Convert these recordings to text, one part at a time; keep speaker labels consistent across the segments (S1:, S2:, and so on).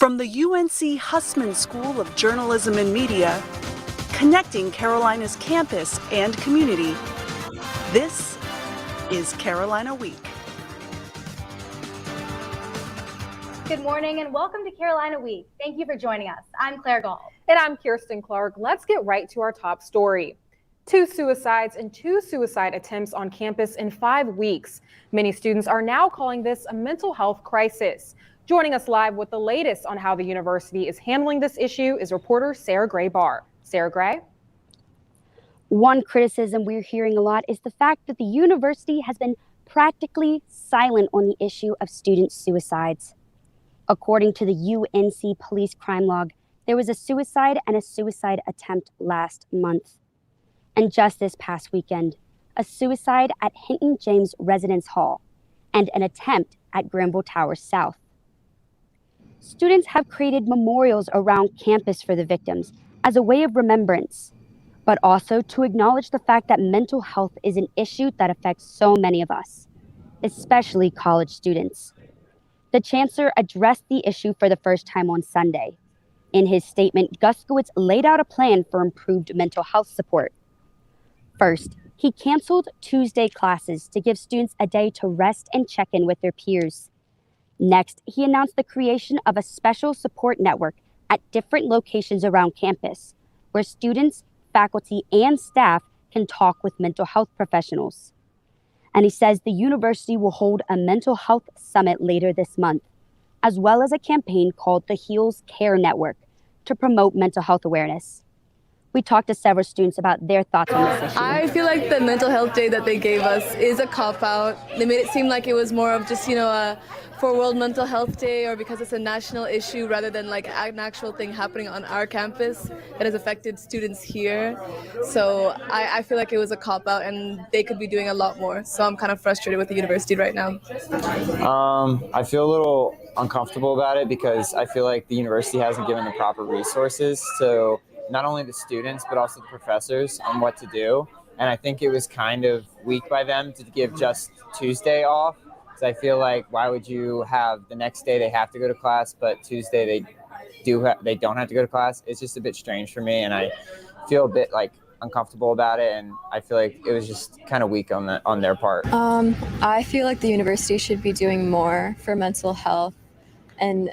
S1: From the UNC Hussman School of Journalism and Media, connecting Carolina's campus and community, this is Carolina Week.
S2: Good morning and welcome to Carolina Week. Thank you for joining us. I'm Claire Gall.
S3: And I'm Kirsten Clark. Let's get right to our top story. 2 suicides and 2 suicide attempts on campus in 5 weeks. Many students are now calling this a mental health crisis. Joining us live with the latest on how the university is handling this issue is reporter Sarah Gray-Barr. Sarah Gray?
S4: One criticism we're hearing a lot is the fact that the university has been practically silent on the issue of student suicides. According to the UNC police crime log, there was a suicide and a suicide attempt last month. And just this past weekend, a suicide at Hinton James Residence Hall and an attempt at Granville Towers South. Students have created memorials around campus for the victims as a way of remembrance, but also to acknowledge the fact that mental health is an issue that affects so many of us, especially college students. The chancellor addressed the issue for the first time on Sunday. In his statement, Guskowitz laid out a plan for improved mental health support. First, he canceled Tuesday classes to give students a day to rest and check in with their peers. Next, he announced the creation of a special support network at different locations around campus, where students, faculty, and staff can talk with mental health professionals. And he says the university will hold a mental health summit later this month, as well as a campaign called the Heals Care Network to promote mental health awareness. We talked to several students about their thoughts on this issue.
S5: I feel like the mental health day that they gave us is a cop-out. They made it seem like it was more of just, for World Mental Health Day or because it's a national issue rather than like an actual thing happening on our campus that has affected students here. So I feel like it was a cop-out and they could be doing a lot more. So I'm kind of frustrated with the university right now.
S6: I feel a little uncomfortable about it because I feel like the university hasn't given the proper resources to not only the students, but also the professors on what to do. And I think it was kind of weak by them to give just Tuesday off. Because I feel like, why would you have the next day they have to go to class, but Tuesday they don't have to go to class? It's just a bit strange for me, and I feel a bit uncomfortable about it, and I feel like it was just kind of weak on their part.
S7: I feel like the university should be doing more for mental health, and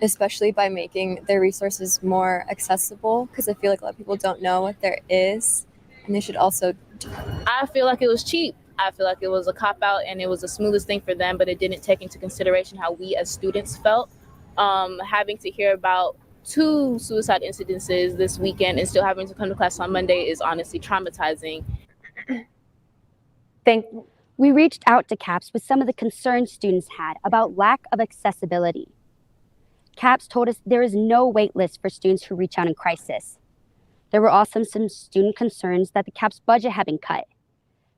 S7: especially by making their resources more accessible, because I feel like a lot of people don't know what there is, and they should also.
S8: I feel like it was cheap. I feel like it was a cop-out and it was the smoothest thing for them, but it didn't take into consideration how we as students felt. Having to hear about 2 suicide incidences this weekend and still having to come to class on Monday is honestly traumatizing.
S4: We reached out to CAPS with some of the concerns students had about lack of accessibility. CAPS told us there is no wait list for students who reach out in crisis. There were also some student concerns that the CAPS budget had been cut.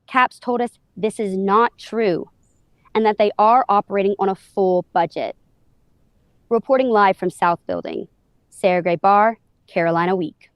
S4: CAPS told us this is not true and that they are operating on a full budget. Reporting live from South Building, Sarah Gray-Barr, Carolina Week.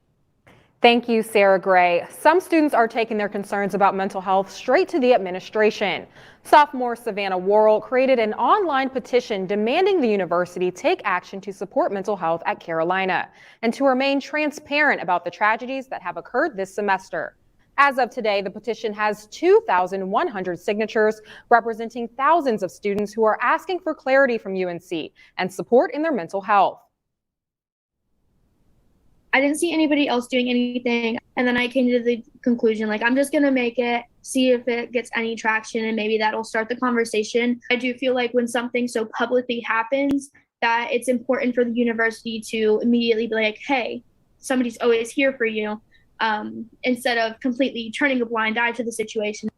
S3: Thank you, Sarah Gray. Some students are taking their concerns about mental health straight to the administration. Sophomore Savannah Worrell created an online petition demanding the university take action to support mental health at Carolina and to remain transparent about the tragedies that have occurred this semester. As of today, the petition has 2,100 signatures representing thousands of students who are asking for clarity from UNC and support in their mental health.
S9: I didn't see anybody else doing anything. And then I came to the conclusion, I'm just going to make it, see if it gets any traction, and maybe that'll start the conversation. I do feel like when something so publicly happens, that it's important for the university to immediately be like, hey, somebody's always here for you, instead of completely turning a blind eye to the situation.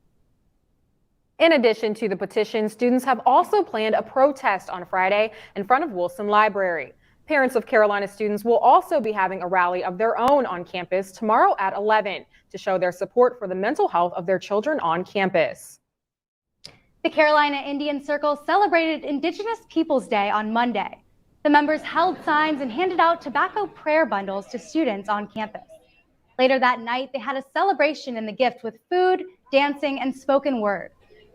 S3: In addition to the petition, students have also planned a protest on Friday in front of Wilson Library. Parents of Carolina students will also be having a rally of their own on campus tomorrow at 11 to show their support for the mental health of their children on campus.
S2: The Carolina Indian Circle celebrated Indigenous Peoples Day on Monday. The members held signs and handed out tobacco prayer bundles to students on campus. Later that night, they had a celebration in the gift with food, dancing, and spoken word.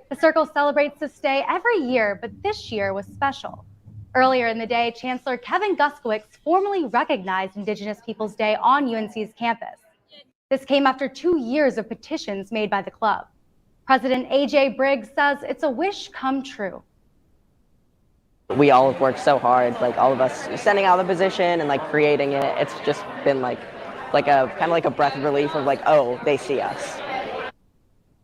S2: The circle celebrates this day every year, but this year was special. Earlier in the day, Chancellor Kevin Guskiewicz formally recognized Indigenous Peoples Day on UNC's campus. This came after 2 years of petitions made by the club. President A.J. Briggs says it's a wish come true.
S10: We all have worked so hard, like all of us sending out the position and like creating it. It's just been like a kind of like a breath of relief of like, oh, they see us.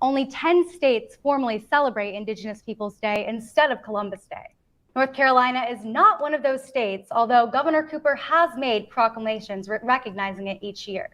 S2: Only 10 states formally celebrate Indigenous Peoples Day instead of Columbus Day. North Carolina is not one of those states, although Governor Cooper has made proclamations recognizing it each year.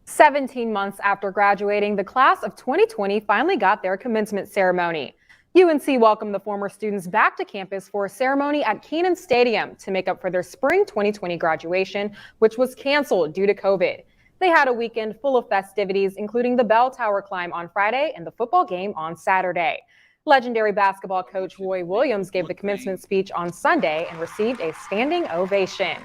S3: 17 months after graduating, the class of 2020 finally got their commencement ceremony. UNC welcomed the former students back to campus for a ceremony at Kenan Stadium to make up for their spring 2020 graduation, which was canceled due to COVID. They had a weekend full of festivities, including the bell tower climb on Friday and the football game on Saturday. Legendary basketball coach Roy Williams gave the commencement speech on Sunday and received a standing ovation.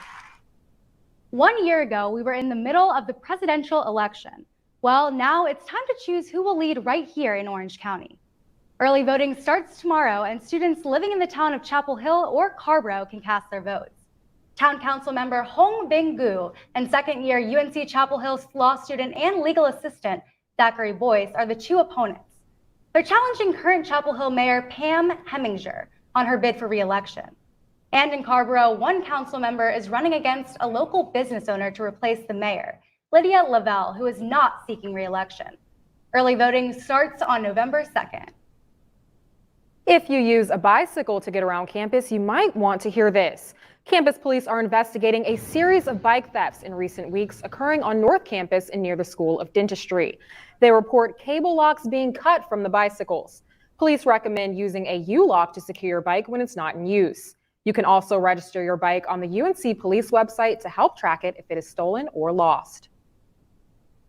S2: 1 year ago, we were in the middle of the presidential election. Well, now it's time to choose who will lead right here in Orange County. Early voting starts tomorrow, and students living in the town of Chapel Hill or Carborough can cast their votes. Town Council member Hong Bing-gu and second-year UNC Chapel Hill law student and legal assistant Zachary Boyce are the two opponents. They're challenging current Chapel Hill Mayor Pam Heminger on her bid for re-election. And in Carborough, one council member is running against a local business owner to replace the mayor, Lydia Lavelle, who is not seeking re-election. Early voting starts on November 2nd.
S3: If you use a bicycle to get around campus, you might want to hear this. Campus police are investigating a series of bike thefts in recent weeks occurring on North Campus and near the School of Dentistry. They report cable locks being cut from the bicycles. Police recommend using a U-lock to secure your bike when it's not in use. You can also register your bike on the UNC police website to help track it if it is stolen or lost.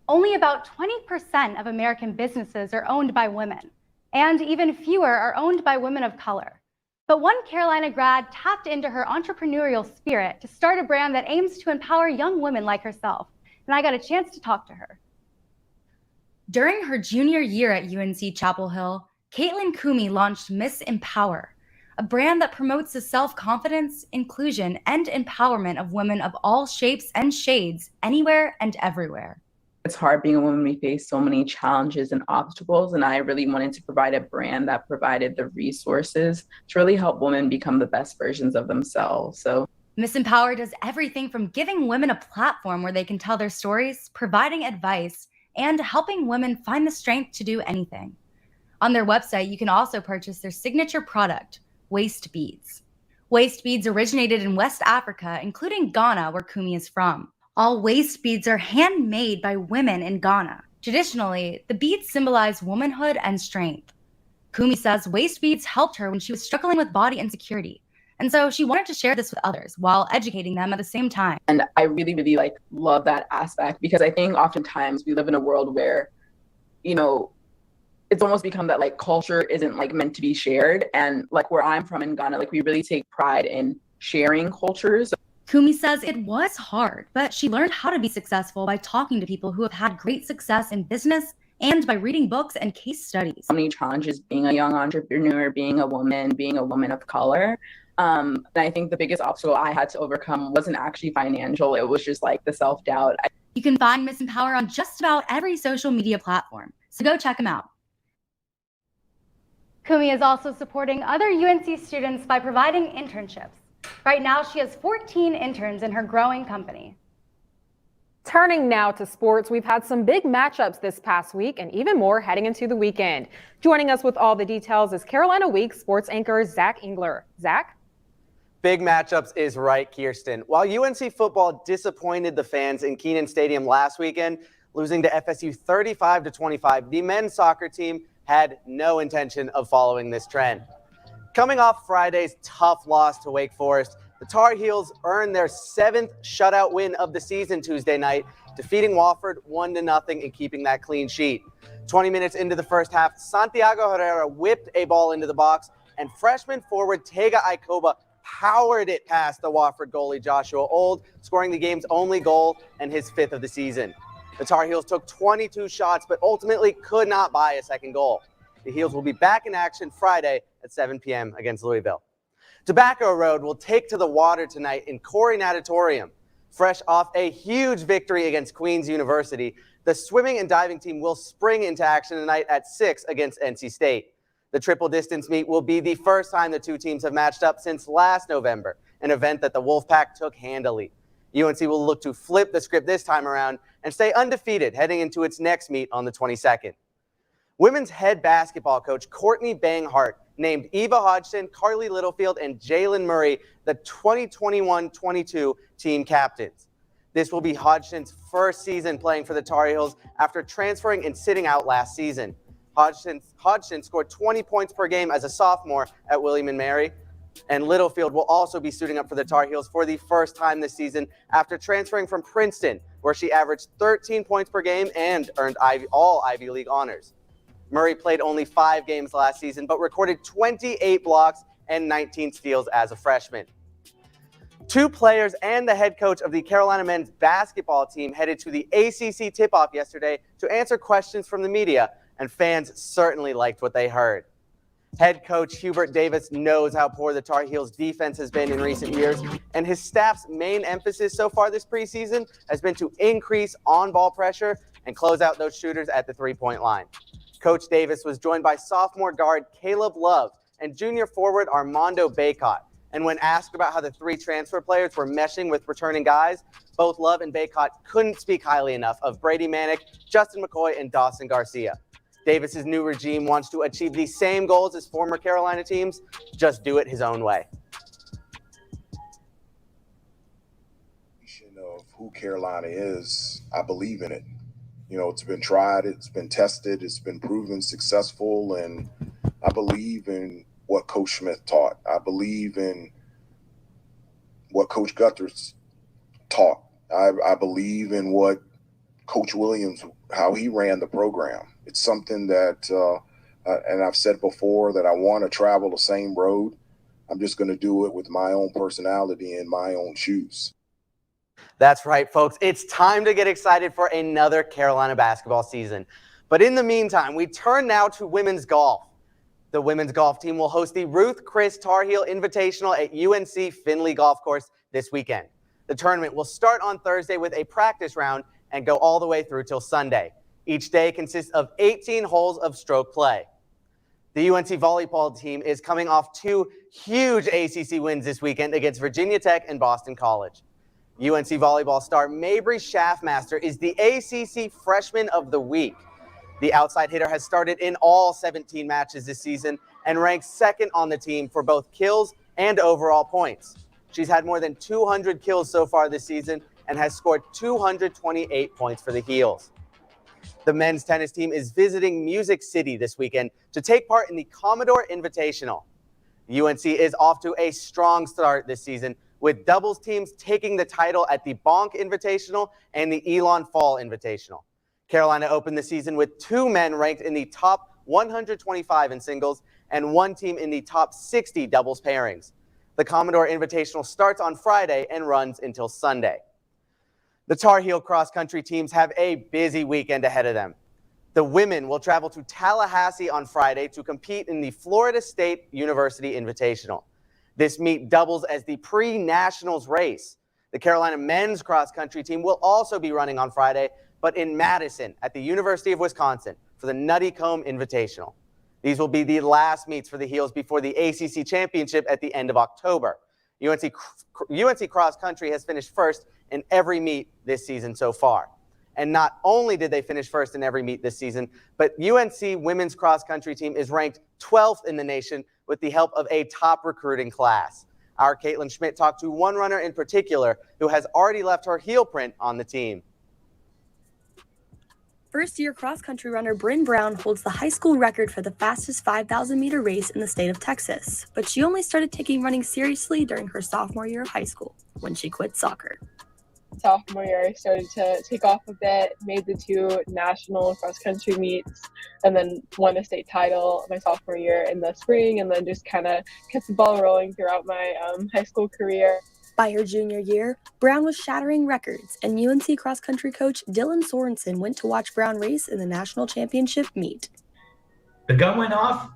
S2: Only about 20% of American businesses are owned by women, and even fewer are owned by women of color. But one Carolina grad tapped into her entrepreneurial spirit to start a brand that aims to empower young women like herself, and I got a chance to talk to her. During her junior year at UNC Chapel Hill, Caitlin Kumi launched Miss Empower, a brand that promotes the self-confidence, inclusion, and empowerment of women of all shapes and shades, anywhere and everywhere.
S11: It's hard being a woman. We face so many challenges and obstacles, and I really wanted to provide a brand that provided the resources to really help women become the best versions of themselves. So
S2: Miss Empower does everything from giving women a platform where they can tell their stories, providing advice, and helping women find the strength to do anything. On their website, you can also purchase their signature product, waist beads. Waist beads originated in West Africa, including Ghana, where Kumi is from. All waist beads are handmade by women in Ghana. Traditionally, the beads symbolize womanhood and strength. Kumi says waist beads helped her when she was struggling with body insecurity. And so she wanted to share this with others while educating them at the same time.
S11: And I really, really love that aspect, because I think oftentimes we live in a world where, it's almost become that culture isn't meant to be shared. And where I'm from in Ghana, we really take pride in sharing cultures.
S2: Kumi says it was hard, but she learned how to be successful by talking to people who have had great success in business and by reading books and case studies.
S11: So many challenges being a young entrepreneur, being a woman of color. And I think the biggest obstacle I had to overcome wasn't actually financial. It was just the self-doubt.
S2: You can find Miss Empower on just about every social media platform, so go check them out. Kumi is also supporting other UNC students by providing internships. Right now, she has 14 interns in her growing company.
S3: Turning now to sports, we've had some big matchups this past week and even more heading into the weekend. Joining us with all the details is Carolina Week sports anchor Zach Engler. Zach?
S12: Big matchups is right, Kirsten. While UNC football disappointed the fans in Kenan Stadium last weekend, losing to FSU 35-25, the men's soccer team had no intention of following this trend. Coming off Friday's tough loss to Wake Forest, the Tar Heels earned their 7th shutout win of the season Tuesday night, defeating Wofford 1-0 and keeping that clean sheet. 20 minutes into the first half, Santiago Herrera whipped a ball into the box, and freshman forward Tega Ikoba powered it past the Wofford goalie Joshua Old, scoring the game's only goal and his 5th of the season. The Tar Heels took 22 shots, but ultimately could not buy a second goal. The Heels will be back in action Friday at 7 p.m. against Louisville. Tobacco Road will take to the water tonight in Corey Natatorium. Fresh off a huge victory against Queens University, the swimming and diving team will spring into action tonight at 6 against NC State. The triple distance meet will be the first time the two teams have matched up since last November, an event that the Wolfpack took handily. UNC will look to flip the script this time around and stay undefeated heading into its next meet on the 22nd. Women's head basketball coach Courtney Banghart named Eva Hodgson, Carly Littlefield, and Jalen Murray the 2021-22 team captains. This will be Hodgson's first season playing for the Tar Heels after transferring and sitting out last season. Hodgson scored 20 points per game as a sophomore at William & Mary, and Littlefield will also be suiting up for the Tar Heels for the first time this season after transferring from Princeton, where she averaged 13 points per game and earned all Ivy League honors. Murray played only 5 games last season, but recorded 28 blocks and 19 steals as a freshman. 2 players and the head coach of the Carolina men's basketball team headed to the ACC tip-off yesterday to answer questions from the media, and fans certainly liked what they heard. Head coach Hubert Davis knows how poor the Tar Heels defense has been in recent years, and his staff's main emphasis so far this preseason has been to increase on-ball pressure and close out those shooters at the three-point line. Coach Davis was joined by sophomore guard Caleb Love and junior forward Armando Baycott. And when asked about how the 3 transfer players were meshing with returning guys, both Love and Baycott couldn't speak highly enough of Brady Manick, Justin McCoy, and Dawson Garcia. Davis's new regime wants to achieve the same goals as former Carolina teams, just do it his own way.
S13: Of who Carolina is, I believe in it. You know, it's been tried, it's been tested, it's been proven successful, and I believe in what Coach Smith taught. I believe in what Coach Guthers taught. I believe in what Coach Williams, how he ran the program. It's something that, and I've said before, that I want to travel the same road. I'm just going to do it with my own personality and my own shoes.
S12: That's right, folks. It's time to get excited for another Carolina basketball season. But in the meantime, we turn now to women's golf. The women's golf team will host the Ruth Chris Tar Heel Invitational at UNC Finley Golf Course this weekend. The tournament will start on Thursday with a practice round and go all the way through till Sunday. Each day consists of 18 holes of stroke play. The UNC volleyball team is coming off 2 huge ACC wins this weekend against Virginia Tech and Boston College. UNC volleyball star Mabry Schaffmaster is the ACC Freshman of the Week. The outside hitter has started in all 17 matches this season and ranks 2nd on the team for both kills and overall points. She's had more than 200 kills so far this season and has scored 228 points for the Heels. The men's tennis team is visiting Music City this weekend to take part in the Commodore Invitational. UNC is off to a strong start this season, with doubles teams taking the title at the Bonk Invitational and the Elon Fall Invitational. Carolina opened the season with 2 men ranked in the top 125 in singles and 1 team in the top 60 doubles pairings. The Commodore Invitational starts on Friday and runs until Sunday. The Tar Heel cross-country teams have a busy weekend ahead of them. The women will travel to Tallahassee on Friday to compete in the Florida State University Invitational. This meet doubles as the pre-nationals race. The Carolina men's cross-country team will also be running on Friday, but in Madison at the University of Wisconsin for the Nutty Comb Invitational. These will be the last meets for the Heels before the ACC Championship at the end of October. UNC Cross Country has finished first in every meet this season so far. And not only did they finish first in every meet this season, but UNC women's cross country team is ranked 12th in the nation with the help of a top recruiting class. Our Caitlin Schmidt talked to one runner in particular who has already left her heel print on the team.
S14: First-year cross-country runner Bryn Brown holds the high school record for the fastest 5,000-meter race in the state of Texas, but she only started taking running seriously during her sophomore year of high school, when she quit soccer.
S15: Sophomore year, I started to take off a bit, made the 2 national cross-country meets, and then won a state title my sophomore year in the spring, and then just kind of kept the ball rolling throughout my high school career.
S14: By her junior year, Brown was shattering records, and UNC cross-country coach Dylan Sorensen went to watch Brown race in the national championship meet.
S16: The gun went off,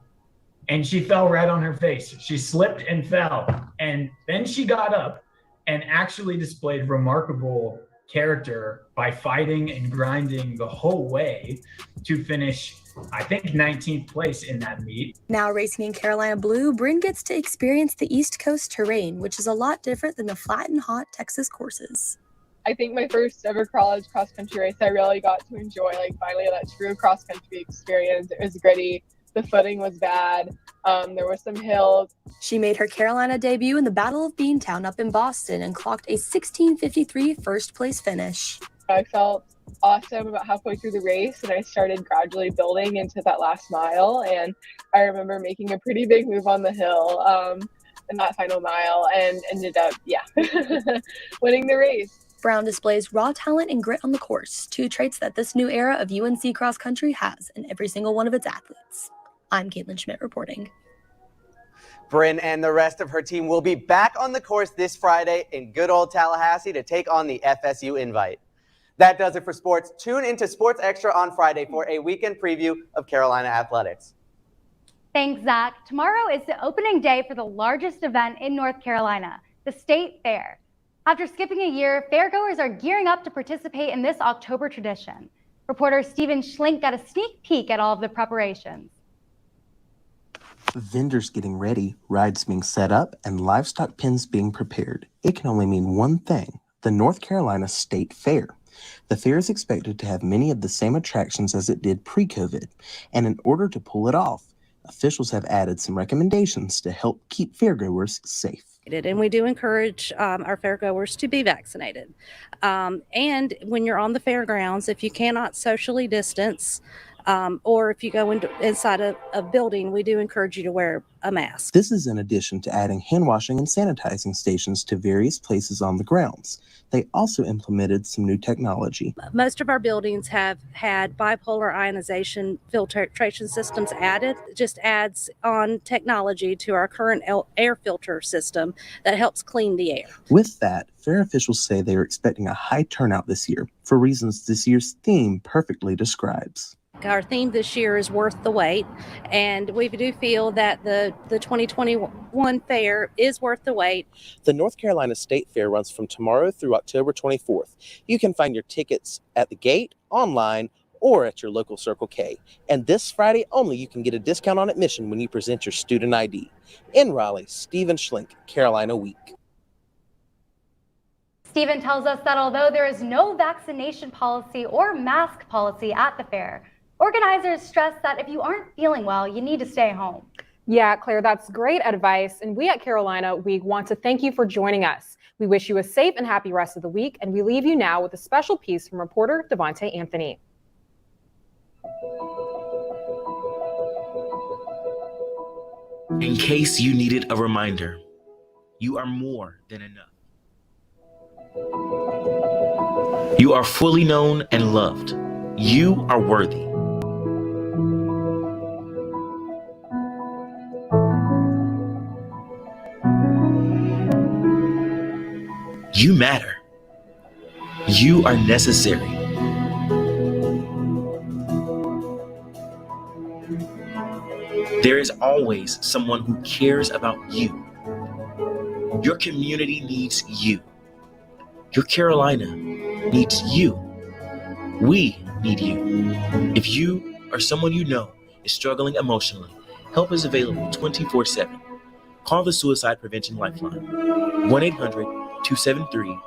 S16: and she fell right on her face. She slipped and fell. And then she got up and actually displayed remarkable character by fighting and grinding the whole way to finish, I think, 19th place in that meet.
S14: Now racing in Carolina Blue, Bryn gets to experience the East Coast terrain, which is a lot different than the flat and hot Texas courses.
S15: I think my first ever college cross country race, I really got to enjoy, like, finally that true cross country experience. It was gritty. The footing was bad. There were some hills.
S14: She made her Carolina debut in the Battle of Beantown up in Boston and clocked a 16:53 first place finish.
S15: I felt awesome about halfway through the race, and I started gradually building into that last mile. And I remember making a pretty big move on the hill in that final mile and ended up, winning the race.
S14: Brown displays raw talent and grit on the course, two traits that this new era of UNC cross country has in every single one of its athletes. I'm Caitlin Schmidt reporting.
S12: Bryn and the rest of her team will be back on the course this Friday in good old Tallahassee to take on the FSU Invite. That does it for sports. Tune into Sports Extra on Friday for a weekend preview of Carolina athletics.
S2: Thanks, Zach. Tomorrow is the opening day for the largest event in North Carolina, the State Fair. After skipping a year, fairgoers are gearing up to participate in this October tradition. Reporter Steven Schlink got a sneak peek at all of the preparations.
S17: Vendors getting ready, rides being set up, and livestock pens being prepared. It can only mean one thing: the North Carolina State Fair. The fair is expected to have many of the same attractions as it did pre-COVID, and in order to pull it off, officials have added some recommendations to help keep fairgoers safe.
S18: And we do encourage our fairgoers to be vaccinated. And when you're on the fairgrounds, if you cannot socially distance, or if you go inside a building, we do encourage you to wear a mask.
S17: This is in addition to adding hand washing and sanitizing stations to various places on the grounds. They also implemented some new technology.
S18: Most of our buildings have had bipolar ionization filtration systems added. It just adds on technology to our current air filter system that helps clean the air.
S17: With that, fair officials say they are expecting a high turnout this year for reasons this year's theme perfectly describes.
S18: Our theme this year is worth the wait, and we do feel that the 2021 fair is worth the wait.
S17: The North Carolina State Fair runs from tomorrow through October 24th. You can find your tickets at the gate, online, or at your local Circle K. And this Friday only, you can get a discount on admission when you present your student ID. In Raleigh, Steven Schlink, Carolina Week.
S2: Stephen tells us that although there is no vaccination policy or mask policy at the fair, organizers stress that if you aren't feeling well, you need to stay home.
S3: Yeah, Claire, that's great advice. And we at Carolina Week want to thank you for joining us. We wish you a safe and happy rest of the week, and we leave you now with a special piece from reporter Devontae Anthony.
S19: In case you needed a reminder, you are more than enough. You are fully known and loved. You are worthy. You matter. You are necessary. There is always someone who cares about you. Your community needs you. Your Carolina needs you. We need you. If you or someone you know is struggling emotionally, help is available 24/7. Call the Suicide Prevention Lifeline, 1-800-273